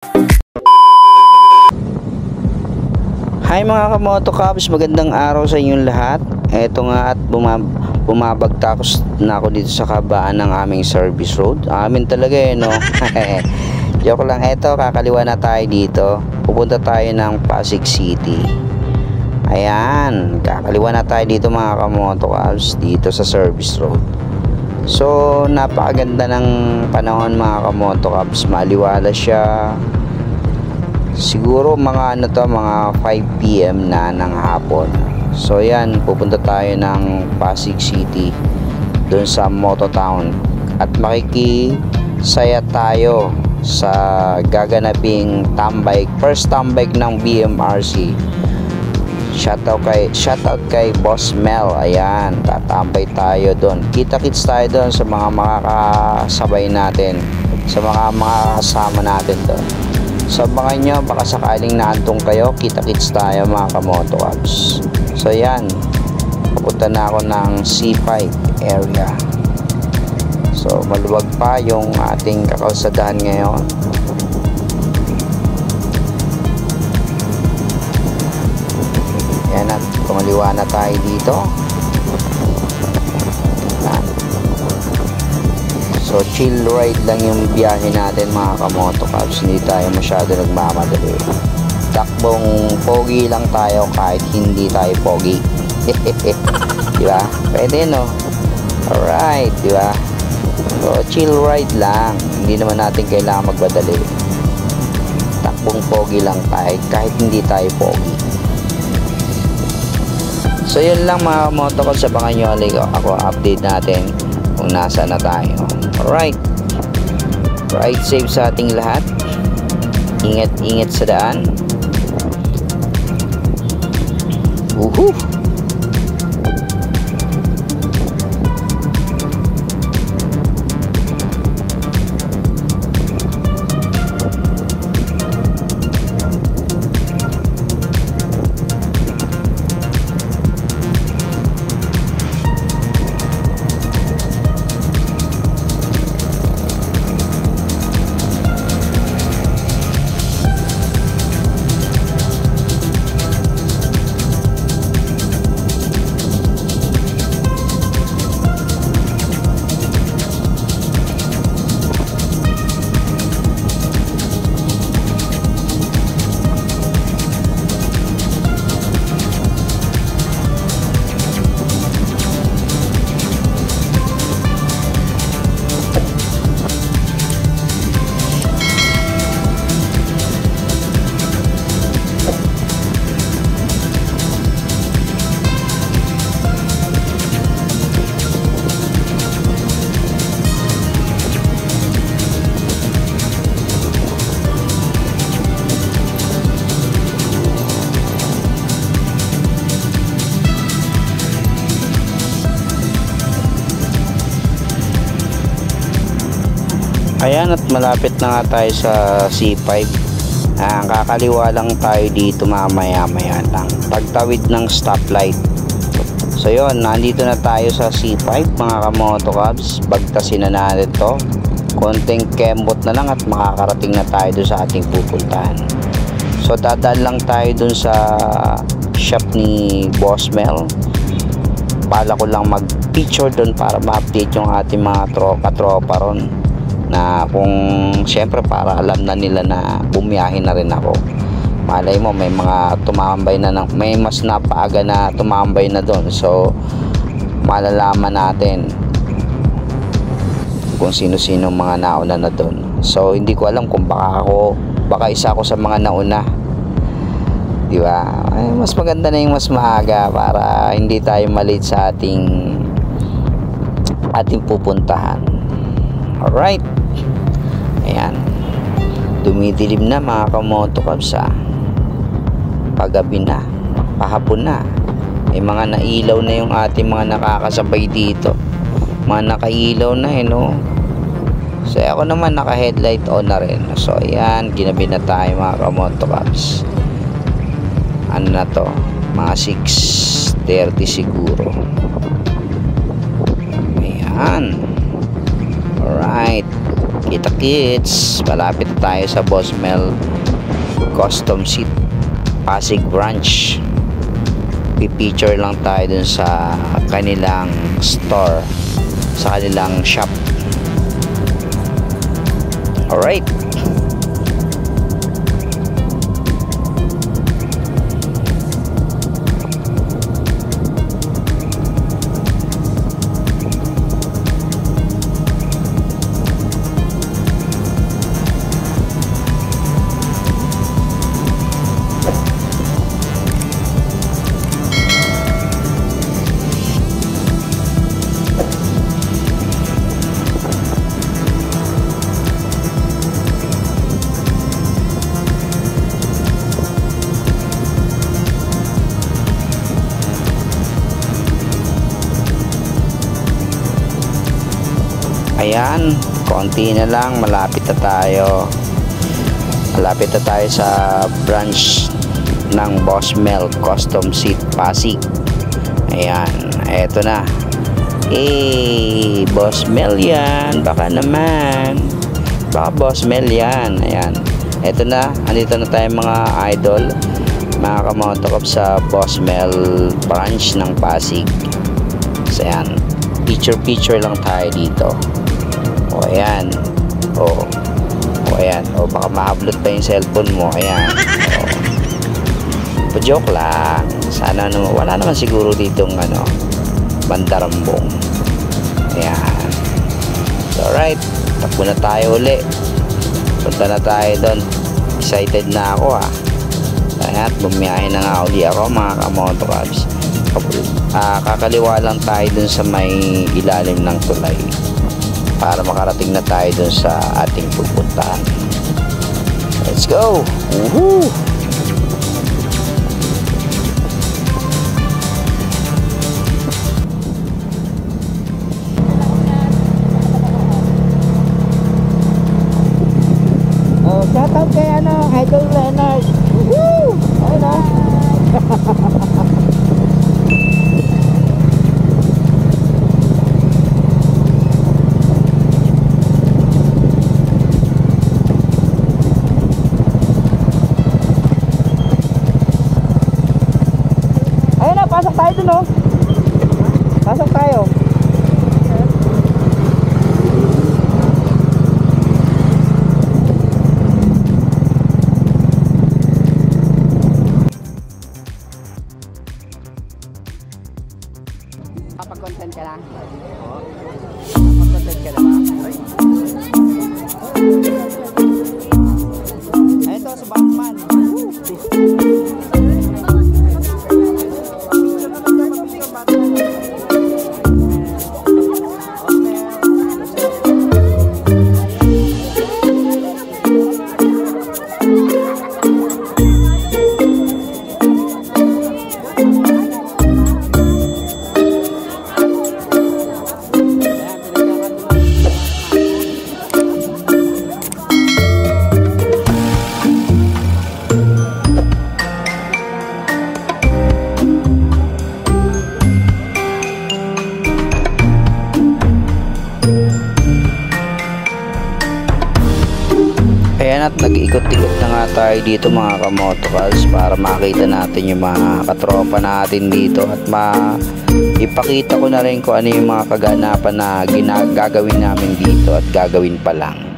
Hi mga kamoto Cubs, magandang araw sa inyong lahat. Eto nga at bumabagtakos na ako dito sa kabaan ng aming service road. Amin talaga no. Joke lang. Eto, kakaliwa na tayo dito. Pupunta tayo ng Pasig City. Ayan, kakaliwa na tayo dito mga kamoto Cubs, dito sa service road. So napakaganda ng panahon mga kamoto Cubs. Maliwala siya. Siguro mga mga 5 PM na ng hapon. So yan, pupunta tayo ng Pasig City, doon sa Mototown, at makikisaya tayo sa gaganaping tambay, first tambay ng BMRC. Shoutout kay Boss Mel. Ayan, tatambay tayo doon. Kita-kits tayo doon sa mga makakasabay natin, sa mga kasama natin doon. So abangan nyo, baka sakaling naantong kayo, kita-kits tayo mga kamoto Cubs. So yan, papunta na ako ng C5 area. So maluwag pa yung ating kakalsadahan ngayon. Yan, at kumaliwa na tayo dito. Yan. So chill ride lang yung biyahe natin mga kamoto Cubs. Hindi tayo masyado nagmamadali. Takbong pogi lang tayo kahit hindi tayo pogi. Diba? Pwede no? Alright, diba? So chill ride lang. Hindi naman natin kailangan magmadali. Takbong pogi lang tayo kahit hindi tayo pogi. So yun lang mga kamoto Cubs. Abangan nyo ulit ako, update natin kung nasa na tayo. Alright, ride safe sa ating lahat. Ingat-ingat sa daan. Woohoo! Ayan, at malapit na nga tayo sa C5. Kakaliwa lang tayo dito mamaya lang, pagtawid ng stoplight. So yun, nandito na tayo sa C5 mga kamoto Cubs. Bagtasin na natin to. Konting kembot na lang at makakarating na tayo doon sa ating pupuntahan. So dadaan lang tayo doon sa shop ni Boss Mel. Bala ko lang mag-picture doon para ma-update yung ating mga tropa ron, na kung syempre para alam na nila na bumiyahin na rin ako. Malay mo may mga tumambay na, may mas napaaga na tumambay na doon. So malalaman natin kung sino-sino mga nauna na doon. So hindi ko alam kung baka isa ako sa mga nauna, di ba? Ay, mas maganda na yung mas maaga para hindi tayo malate sa ating pupuntahan. Alright, ayan, dumidilim na mga kamoto Cubs. Paggabi na, pahapon na, may mga nailaw na yung ating mga nakakasabay dito. Mga nakailaw na no. So ako naman naka headlight on na rin. So ayan, ginabi na tayo mga kamoto Cubs. Ano na to, mga 6:30 siguro. Ayan. Alright, Kita-kits, malapit tayo sa Boss Mel Custom Seat Pasig branch. Pipicture lang tayo dun sa kanilang store, sa kanilang shop. Alright. Ayan, konti na lang, malapit na tayo. Malapit na tayo sa branch ng Boss Mel Custom Seat Pasig. Ayan, eto na. Boss Mel yan, baka naman. Baka Boss Mel yan. Ayan, eto na, andito na tayo mga idol, mga kamotokob sa Boss Mel branch ng Pasig. So ayan, picture lang tayo dito. O ayan. O ayan. O baka mahablot pa yung cellphone mo. Ayan. O joke lang. Sana naman, wala naman siguro ditong bandarambong. Ayan. So alright, takbo na tayo uli. Punta na tayo doon. Excited na ako Ayan, bumiyahe na nga uli ako mga kamotokabs. Kakaliwa lang tayo dun sa may ilalim ng tulay para makarating na tayo dun sa ating pupuntahan. Let's go! Woohoo! Oh, shout out kay Idol Leonard. Woohoo! Ayun pasok tayo dun pasok tayo. Kapag-content ka lang? Kapag-content ka lang ba? Ito sa Batman. Ayan, at nag-ikot-ikot na nga tayo dito mga kamotokals para makita natin yung mga katropa natin dito at ipakita ko na rin kung ano yung mga kaganapan na gagawin namin dito at gagawin pa lang.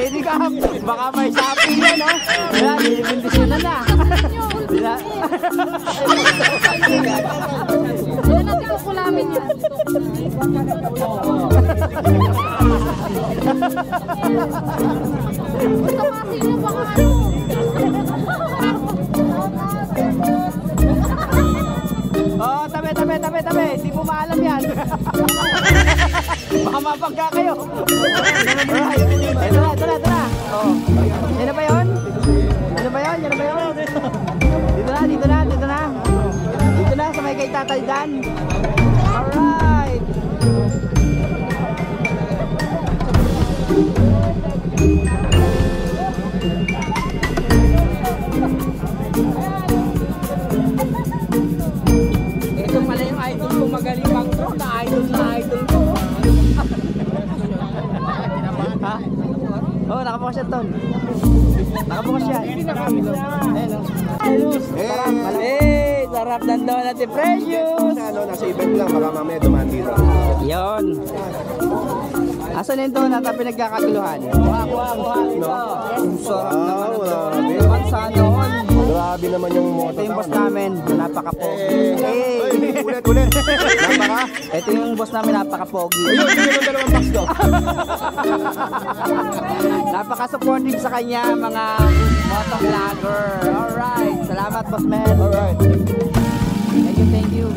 Lady Cup, baka may shopping yan, no? Wala, nilibindisyonan na. Wala. Wala natin kukulamin yan. Basta kasi nyo baka ano. Oh, tabi. Hindi po maalam yan. Baka mapagka kayo. Alright. Ito na. Oh. Yan na ba yun? Dito na. Dito na sa may kay Tatay Dan. Alright. Ito pala yung idol ko, magaling bang bro, na idol ko. Ha? Oh, nakabukas siya, Ton. Nakabukas siya. Sarap ng donut ni Precious. Nasa event lang, baka mamaya dumaan dito. Yun. Asan yung donut na pinagkakaguluhan? Kuha. Sarap naman ang donut. Sana all. Grabe naman yung moto. Ito yung boss namin, napaka-pogi. Ulit. Napaka? Ito yung boss namin, napaka-pogi. Ayun, bigyan ng dalawang box daw. Napaka-supportive sa kanya, mga motovlogger. Alright, salamat boss man. Alright. Thank you.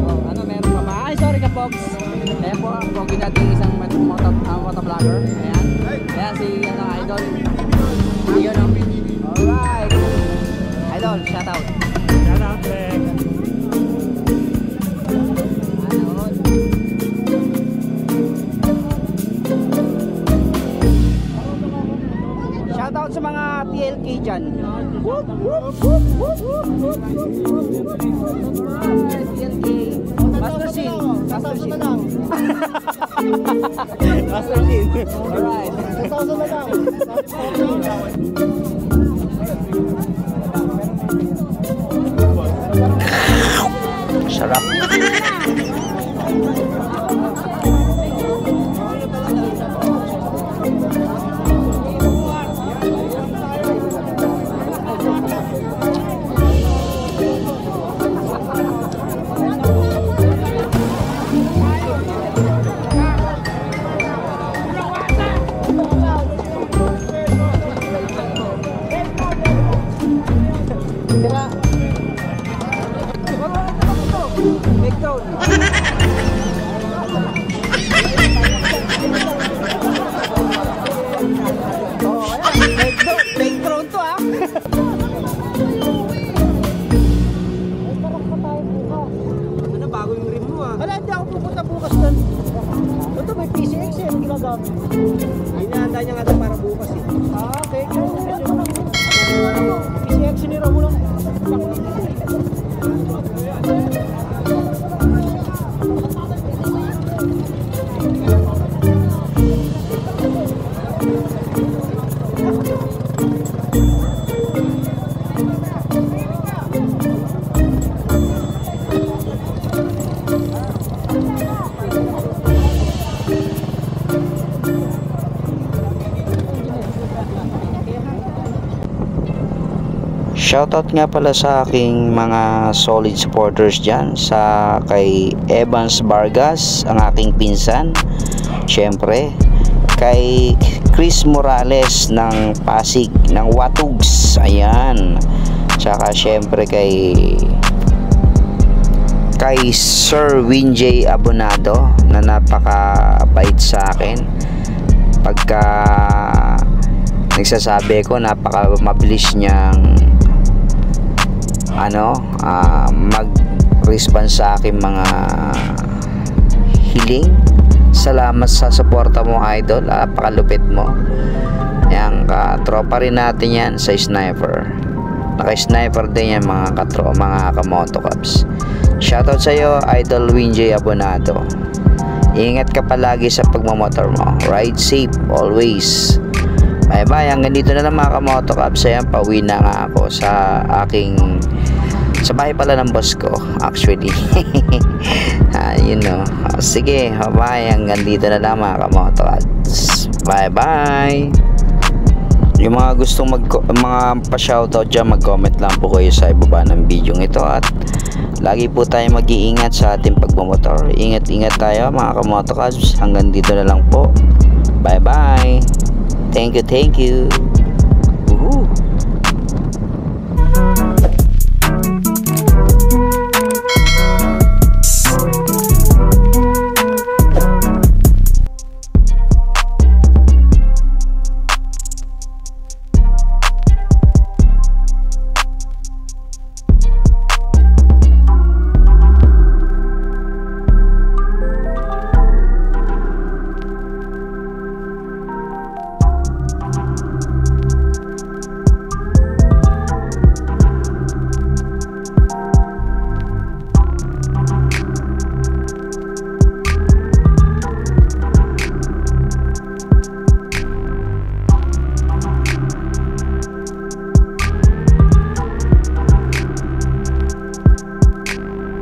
Oh, ano meron pa ba? Ay, sorry ka, Pogs. Ayan po, pogi natin isang motovlogger. Ayan si idol. Yun o. Alright. Idol, shoutout. Shoutout, Greg. Shoutout sa mga TLK dyan. TLK. Master Scene. Alright. Sarap. Hinahanda niya nga daw para bukas eh. Okay. PCX sinira mo lang. Shoutout nga pala sa aking mga solid supporters dyan, sa kay Evans Vargas, ang aking pinsan, syempre kay Chris Morales ng Pasig, ng Watugs, ayan, tsaka syempre kay Sir Winjay Abonado na napakabait sa akin. Pagka nagsasabi ko, napaka mabilis niyang mag-respond sa aking mga hiling. Salamat sa suporta mo, idol. Napakalupit mo. Yan, katropa rin natin yan sa sniper. Naka-sniper din yan mga kamoto caps. Shoutout sa iyo, idol Winjay Abonado. Ingat ka palagi sa pagmamotor mo. Ride safe always. Bye bye. Hanggang dito na lang mga kamoto caps. Ayan, pauwi na nga ako sa aking Sa bahay pala ng boss ko, actually. Yun no. Sige, bye. Hanggang dito na lang mga kamotokads. Bye-bye. Yung mga gustong mga pa-shoutout dyan, mag-comment lang po kayo sa ibaba ng video ito. At lagi po tayo mag-iingat sa ating pagmamotor. Ingat-ingat tayo mga kamotokads. Hanggang dito na lang po. Bye-bye. Thank you.